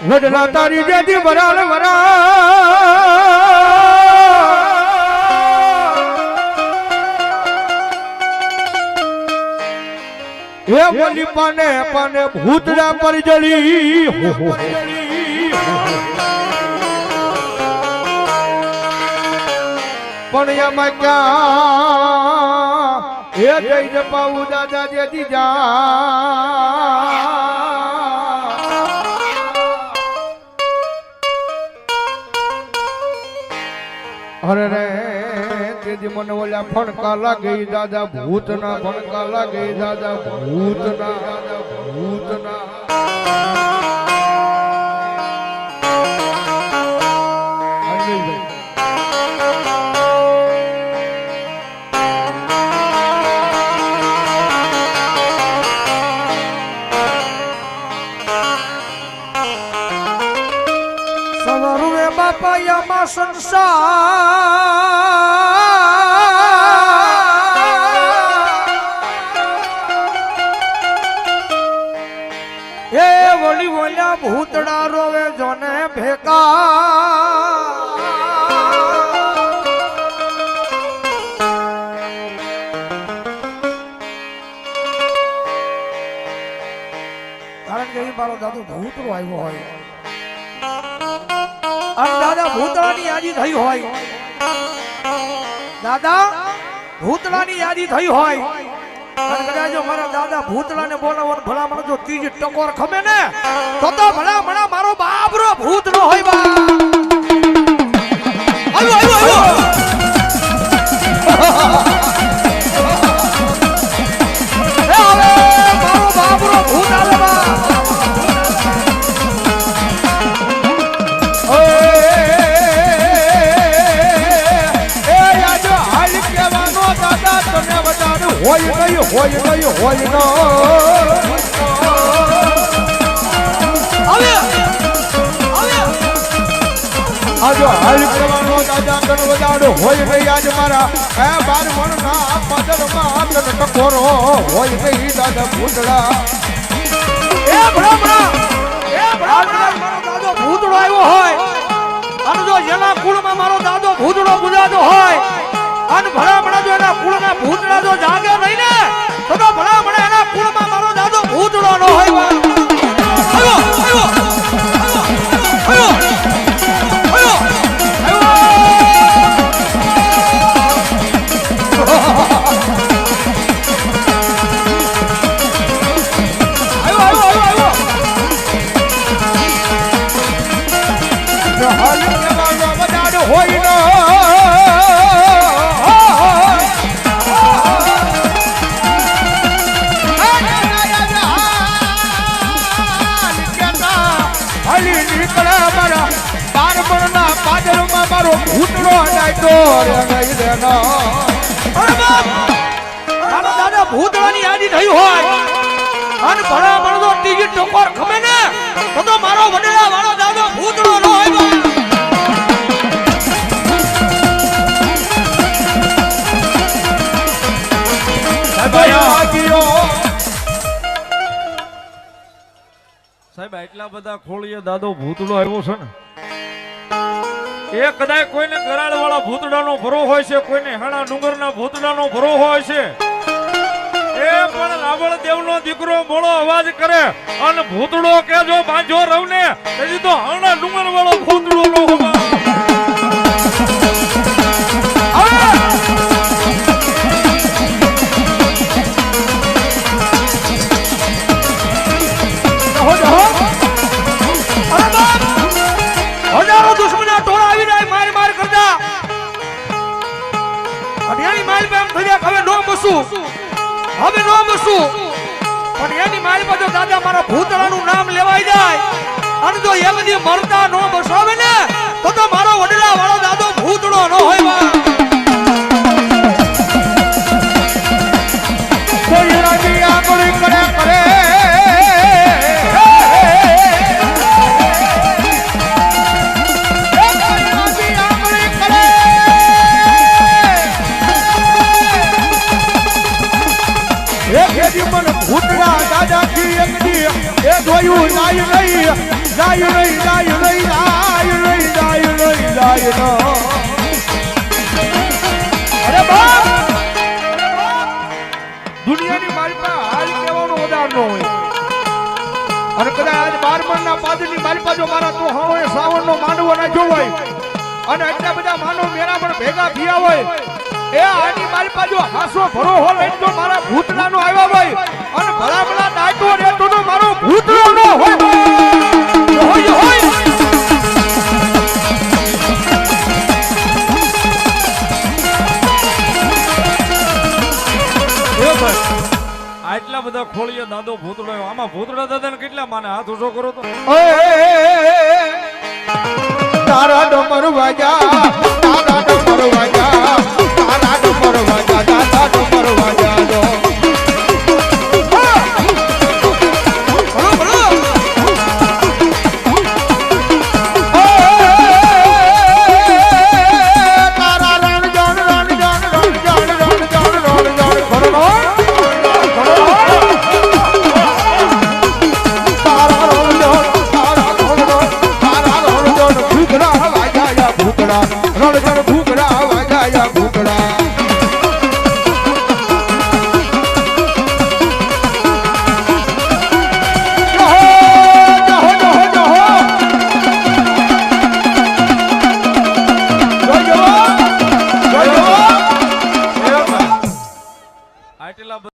વડલા તારી જેથી વરાળ વરા હે બોલી પાને પાને ભૂતડા પર જડી પણ એમાં ક્યાં હે જઈ જપાવું દાદા જેથી જા અરે રે તેજી મને ઓલા ફણકા લાગે દાદા ભૂતના ફણકા લાગે દાદા ભૂતના સવારે બાપા યામાં સંસાર એ વળી વળ્યા ભૂતડા રોવે જોને ભેકા કારણ કે એ મારો દાદો ભૂતડો આવ્યો હોય અને દાદા ભૂતળાની યાદી થઈ હોય દાદા ભૂતળાની યાદી થઈ હોય અને કદાચ મારા દાદા ભૂતળાને બોલાવો ભલા મને જો ત્રીજી ટકોર ખમે ને તો ભલા મને મારો બાબરો ભૂતળો હોય બા આવ્યો મારો બાબરો ભૂત આવે બા હોય નહીં આજો હાલ કરવાનો દાદા કણ વજાડો હોય નહીં આજ મારા હે બાર મણના પાદરમાં આગળ ટકોરો હોય નહીં દાદા ભૂતડા એ ભણા મારો દાદો ભૂતડો આવ્યો હોય અને જો જેના કુળમાં મારો દાદો ભૂતડો ગુજાતો હોય અને ભલામણા જો એના કુળના ભૂતડા જો જાગે નહીં ને તો ભલામણા એના કુળમાં મારો દાદો ભૂતડો ન હોય મારો ભૂતડો ડાયટો રે ગઈ દેનો અરે બાપ મારા દાદા ભૂતડાની યાદી થઈ હોય અને ભણા ભણતો ત્રીજી ટકોર ખમે ને તો મારો વડેલા વાળો દાદો ભૂતડો ન હોય સાહેબ એટલા બધા ખોળીએ દાદો ભૂતડો આવ્યો છે ને એ કદાચ કોઈને ગરાળ વાળા ભૂતડાનો ભરો હોય છે, કોઈને હાણા ડુંગરના ભૂતડાનો ભરો હોય છે, એ પણ રાવળ દેવનો દીકરો બોળો અવાજ કરે અને ભૂતડો કે જો બાંધો રવને તેથી તો હાણા ડુંગર વાળો ભૂતડો નો હોવા હજારો દુશ્મના ટોળા આવી જાય માર કરતા અઢિયાની માલ પે એમ થઈ જાય હવે નો બસું પણ એની માલ પર જો દાદા મારા ભૂતળાનું નામ લેવાઈ જાય અને જો એ બધી મરતા નો બસાવે ને તો મારો વડલા વાળો દાદો ભૂતળો ન હોય કોઈ રાજી આંગળી કરે ભૂતડા દાદાજી એક જોયું જાય નહીં જાય નહીં જાય નહીં જાય નહીં જાય નહીં જાય નહીં અરે બાપ દુનિયાની મારી પાસે હાલ કહેવાનું ઉદાહરણ હોય અને કદાચ આજ 12 ના પાદની મારી પાસે મારા તો હોય શ્રાવણનો માંડવો ના જોવાય અને એટલા બધા માનવ મેરા પણ ભેગા થયા હોય એ આની મારી પાસે હાસો ભરો હોય તો મારા ભૂતડાનો આવ્યા હોય અને ભલા ભલા દાટો રહેતો તો મારો ભૂતડાનો હોય હોય આટલા બધા ખોળીએ દાદો ભૂતડો આમાં ભૂતડા દાદાને કેટલા માને હાથ ઊંચો કરો તો તારા ડમર વાજા